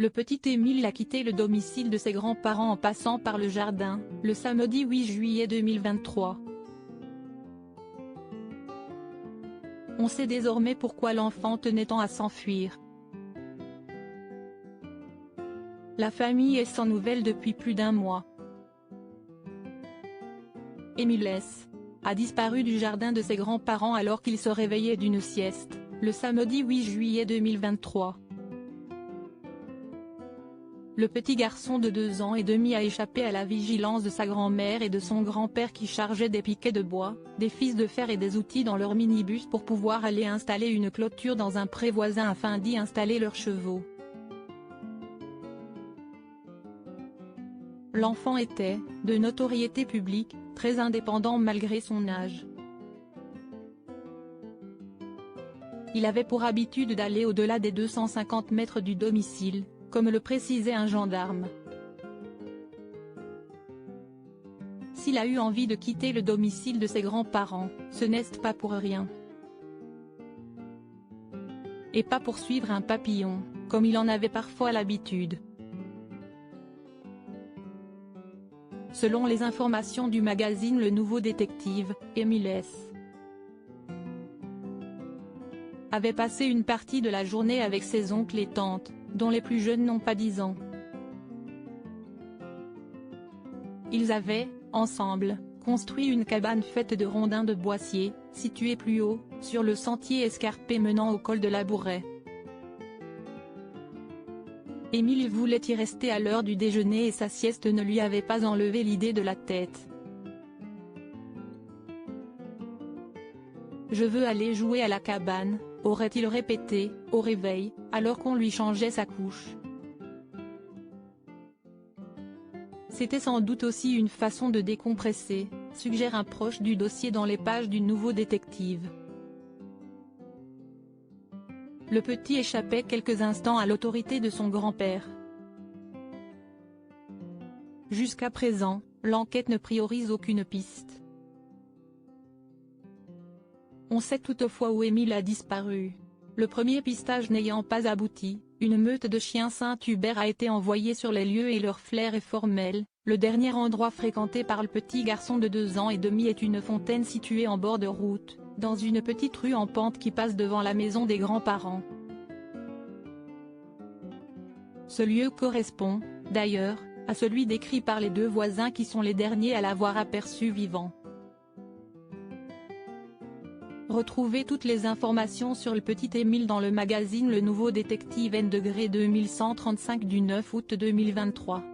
Le petit Émile a quitté le domicile de ses grands-parents en passant par le jardin, le samedi 8 juillet 2023. On sait désormais pourquoi l'enfant tenait tant à s'enfuir. La famille est sans nouvelles depuis plus d'un mois. Émile S. a disparu du jardin de ses grands-parents alors qu'il se réveillait d'une sieste, le samedi 8 juillet 2023. Le petit garçon de 2 ans et demi a échappé à la vigilance de sa grand-mère et de son grand-père qui chargeaient des piquets de bois, des fils de fer et des outils dans leur minibus pour pouvoir aller installer une clôture dans un pré voisin afin d'y installer leurs chevaux. L'enfant était, de notoriété publique, très indépendant malgré son âge. Il avait pour habitude d'aller au-delà des 250 mètres du domicile, comme le précisait un gendarme. S'il a eu envie de quitter le domicile de ses grands-parents, ce n'est pas pour rien. Et pas pour suivre un papillon, comme il en avait parfois l'habitude. Selon les informations du magazine Le Nouveau Détective, Émile S. avait passé une partie de la journée avec ses oncles et tantes, dont les plus jeunes n'ont pas 10 ans. Ils avaient, ensemble, construit une cabane faite de rondins de boissier, située plus haut, sur le sentier escarpé menant au col de la Bourraie. Émile voulait y rester à l'heure du déjeuner et sa sieste ne lui avait pas enlevé l'idée de la tête. « Je veux aller jouer à la cabane », aurait-il répété, au réveil, alors qu'on lui changeait sa couche. C'était sans doute aussi une façon de décompresser, suggère un proche du dossier dans les pages du Nouveau Détective. Le petit échappait quelques instants à l'autorité de son grand-père. Jusqu'à présent, l'enquête ne priorise aucune piste. On sait toutefois où Émile a disparu. Le premier pistage n'ayant pas abouti, une meute de chiens Saint-Hubert a été envoyée sur les lieux et leur flair est formel. Le dernier endroit fréquenté par le petit garçon de 2 ans et demi est une fontaine située en bord de route, dans une petite rue en pente qui passe devant la maison des grands-parents. Ce lieu correspond, d'ailleurs, à celui décrit par les 2 voisins qui sont les derniers à l'avoir aperçu vivant. Retrouvez toutes les informations sur le petit Émile dans le magazine Le Nouveau Détective N°2135 du 9 août 2023.